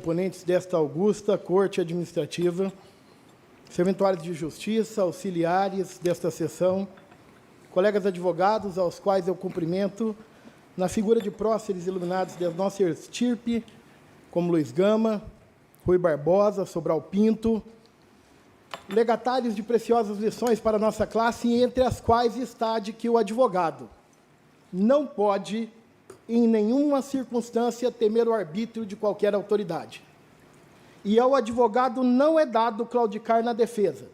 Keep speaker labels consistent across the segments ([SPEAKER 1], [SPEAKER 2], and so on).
[SPEAKER 1] componentes desta augusta Corte Administrativa, serventuários de justiça, auxiliares desta sessão, colegas advogados, aos quais eu cumprimento, na figura de próceres iluminados da nossa estirpe, como Luiz Gama, Rui Barbosa, Sobral Pinto, legatários de preciosas lições para a nossa classe, entre as quais está de que o advogado não pode, em nenhuma circunstância, temer o arbítrio de qualquer autoridade. E ao advogado não é dado claudicar na defesa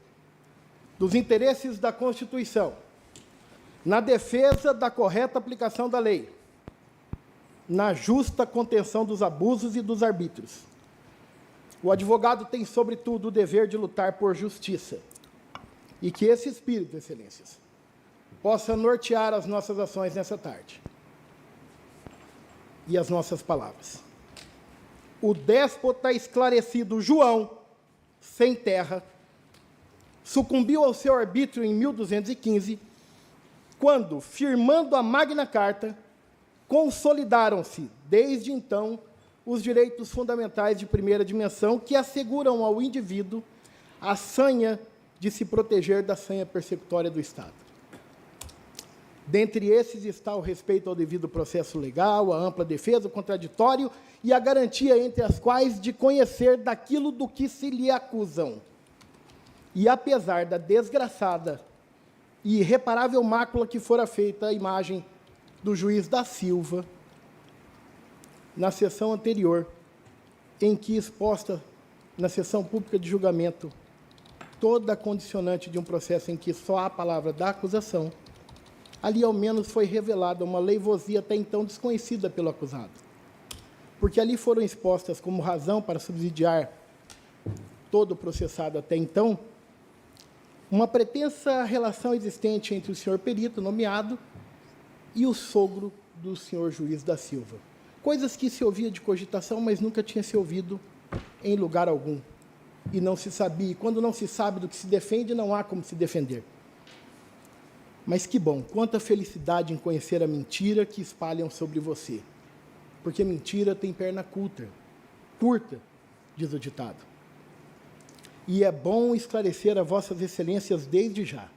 [SPEAKER 1] dos interesses da Constituição, na defesa da correta aplicação da lei, na justa contenção dos abusos e dos arbítrios. O advogado tem, sobretudo, o dever de lutar por justiça. E que esse espírito, excelências, possa nortear as nossas ações nessa tarde. E as nossas palavras. O déspota esclarecido João, sem terra, sucumbiu ao seu arbítrio em 1215, quando, firmando a Magna Carta, consolidaram-se, desde então, os direitos fundamentais de primeira dimensão que asseguram ao indivíduo a sanha de se proteger da sanha persecutória do Estado. Dentre esses está o respeito ao devido processo legal, a ampla defesa, o contraditório e a garantia entre as quais de conhecer daquilo do que se lhe acusam. E apesar da desgraçada e irreparável mácula que fora feita à imagem do juiz da Silva, na sessão anterior, em que exposta na sessão pública de julgamento toda a condicionante de um processo em que só há a palavra da acusação, ali ao menos foi revelada uma leivosia até então desconhecida pelo acusado, porque ali foram expostas como razão para subsidiar todo o processado até então, uma pretensa relação existente entre o senhor perito nomeado e o sogro do senhor juiz da Silva. Coisas que se ouvia de cogitação, mas nunca tinha se ouvido em lugar algum. E não se sabia. E quando não se sabe do que se defende, não há como se defender. Mas que bom, quanta felicidade em conhecer a mentira que espalham sobre você. Porque mentira tem perna curta, diz o ditado. E é bom esclarecer a vossas excelências desde já,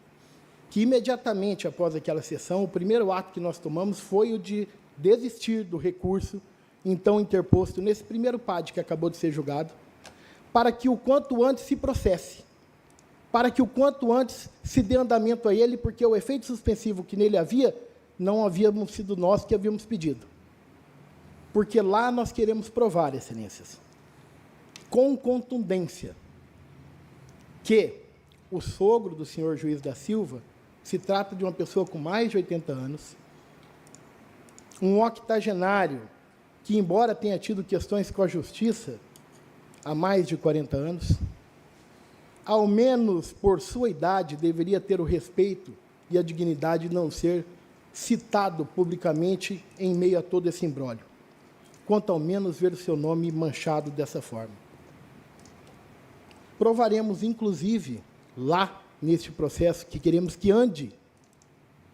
[SPEAKER 1] que imediatamente após aquela sessão, o primeiro ato que nós tomamos foi o de desistir do recurso, então interposto nesse primeiro PAD que acabou de ser julgado, para que o quanto antes se processe, para que o quanto antes se dê andamento a ele, porque o efeito suspensivo que nele havia, não havíamos sido nós que havíamos pedido. Porque lá nós queremos provar, excelências, com contundência, que o sogro do senhor juiz da Silva se trata de uma pessoa com mais de 80 anos, um octogenário que, embora tenha tido questões com a justiça há mais de 40 anos, ao menos por sua idade, deveria ter o respeito e a dignidade de não ser citado publicamente em meio a todo esse imbróglio, quanto ao menos ver o seu nome manchado dessa forma. Provaremos, inclusive, lá neste processo que queremos que ande,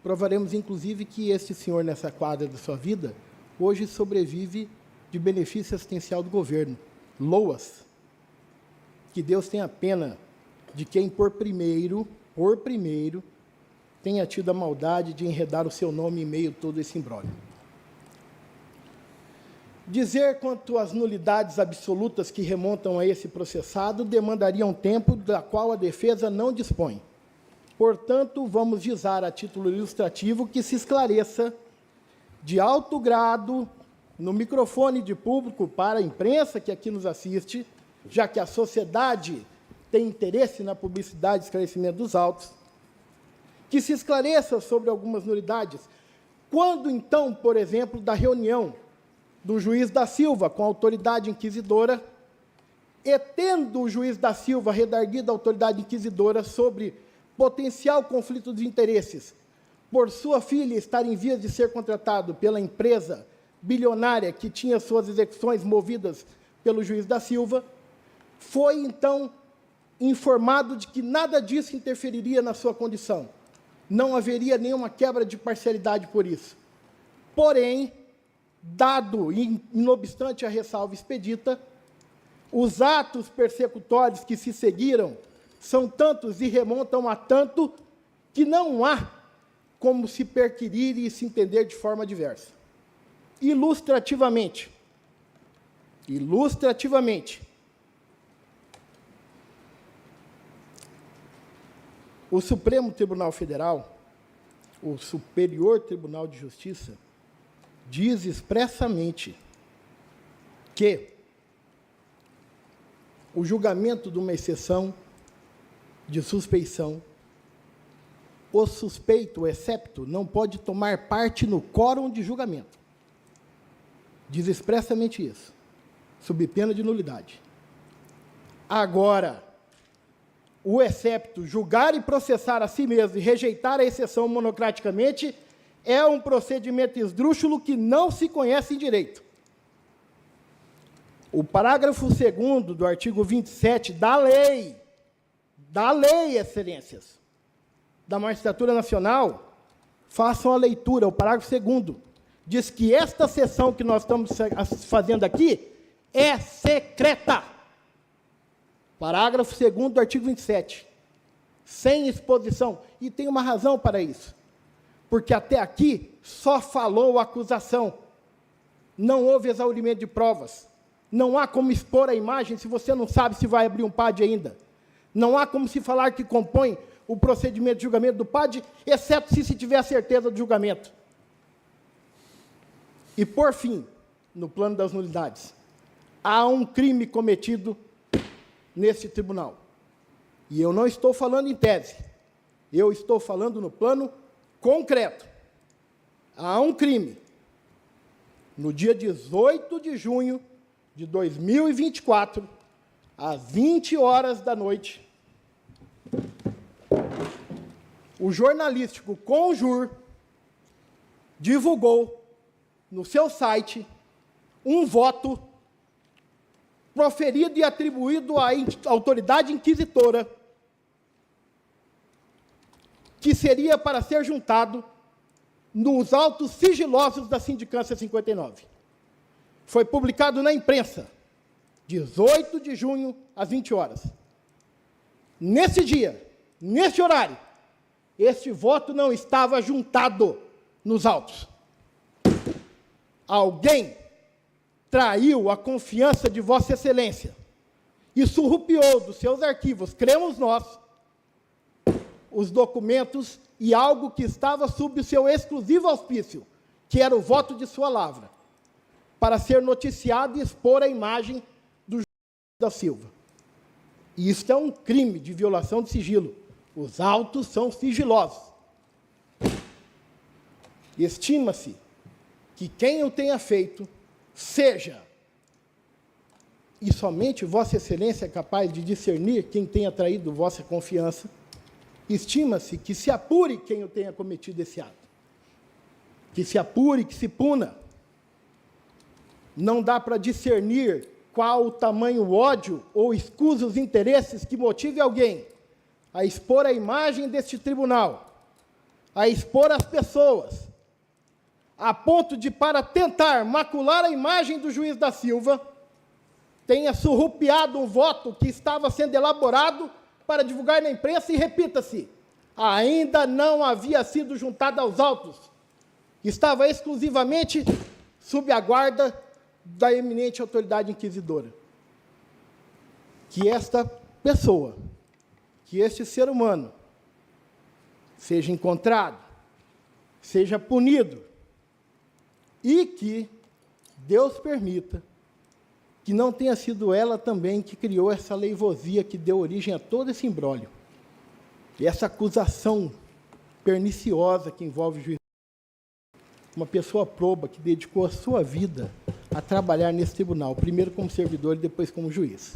[SPEAKER 1] provaremos, inclusive, que este senhor, nessa quadra da sua vida, hoje sobrevive de benefício assistencial do governo. Loas. Que Deus tenha pena de quem, por primeiro, tenha tido a maldade de enredar o seu nome em meio a todo esse imbróglio. Dizer quanto às nulidades absolutas que remontam a esse processado demandaria um tempo da qual a defesa não dispõe. Portanto, vamos dizer a título ilustrativo que se esclareça de alto grado, no microfone de público para a imprensa que aqui nos assiste, já que a sociedade tem interesse na publicidade e esclarecimento dos autos, que se esclareça sobre algumas nulidades. Quando, então, por exemplo, da reunião do juiz da Silva com a autoridade inquisidora, e tendo o juiz da Silva redarguido a autoridade inquisidora sobre potencial conflito de interesses, por sua filha estar em vias de ser contratado pela empresa bilionária que tinha suas execuções movidas pelo juiz da Silva, foi, então, informado de que nada disso interferiria na sua condição. Não haveria nenhuma quebra de parcialidade por isso. Porém, dado, não obstante a ressalva expedita, Os atos persecutórios que se seguiram são tantos e remontam a tanto que não há como se perquirir e se entender de forma diversa. Ilustrativamente, o Supremo Tribunal Federal, o Superior Tribunal de Justiça, diz expressamente que o julgamento de uma exceção de suspeição, o suspeito, o excepto, não pode tomar parte no quórum de julgamento. Diz expressamente isso, sob pena de nulidade. Agora, o excepto julgar e processar a si mesmo e rejeitar a exceção monocraticamente é um procedimento esdrúxulo que não se conhece em direito. O parágrafo 2º do artigo 27 da lei, excelências, da Magistratura Nacional, façam a leitura, o parágrafo 2º, diz que esta sessão que nós estamos fazendo aqui é secreta. Parágrafo 2º do artigo 27. Sem exposição. E tem uma razão para isso. Porque até aqui só falou a acusação. Não houve exaurimento de provas. Não há como expor a imagem se você não sabe se vai abrir um PAD ainda. Não há como se falar que compõe o procedimento de julgamento do PAD, exceto se tiver a certeza do julgamento. E, por fim, no plano das nulidades, há um crime cometido nesse tribunal. E eu não estou falando em tese, eu estou falando no plano concreto. Há um crime. No dia 18 de junho de 2024, às 20 horas da noite, o jornalístico Conjur divulgou no seu site um voto proferido e atribuído à autoridade inquisitora, que seria para ser juntado nos autos sigilosos da Sindicância 59. Foi publicado na imprensa, 18 de junho, às 20 horas. Nesse dia, nesse horário, este voto não estava juntado nos autos. Alguém traiu a confiança de Vossa Excelência e surrupiou dos seus arquivos, cremos nós, os documentos e algo que estava sob o seu exclusivo auspício, que era o voto de sua lavra, para ser noticiado e expor a imagem do juiz da Silva. E isso é um crime de violação de sigilo. Os autos são sigilosos. Estima-se que quem o tenha feito seja, e somente Vossa Excelência é capaz de discernir quem tenha traído vossa confiança, estima-se que se apure quem o tenha cometido esse ato. Que se apure, que se puna. Não dá para discernir qual o tamanho ódio ou escusos interesses que motive alguém a expor a imagem deste tribunal, a expor as pessoas, a ponto de, para tentar macular a imagem do juiz da Silva, tenha surrupiado um voto que estava sendo elaborado para divulgar na imprensa e, repita-se, ainda não havia sido juntado aos autos. Estava exclusivamente sob a guarda da eminente autoridade inquisidora. Que esta pessoa, que este ser humano, seja encontrado, seja punido, e que Deus permita que não tenha sido ela também que criou essa leivosia que deu origem a todo esse imbróglio. E essa acusação perniciosa que envolve o juiz. Uma pessoa proba que dedicou a sua vida a trabalhar nesse tribunal, primeiro como servidor e depois como juiz.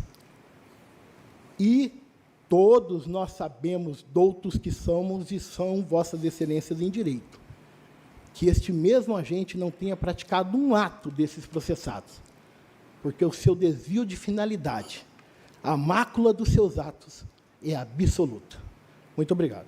[SPEAKER 1] E todos nós sabemos, doutos que somos e são vossas excelências em direito, que este mesmo agente não tenha praticado um ato desses processados, porque o seu desvio de finalidade, a mácula dos seus atos, é absoluta. Muito obrigado.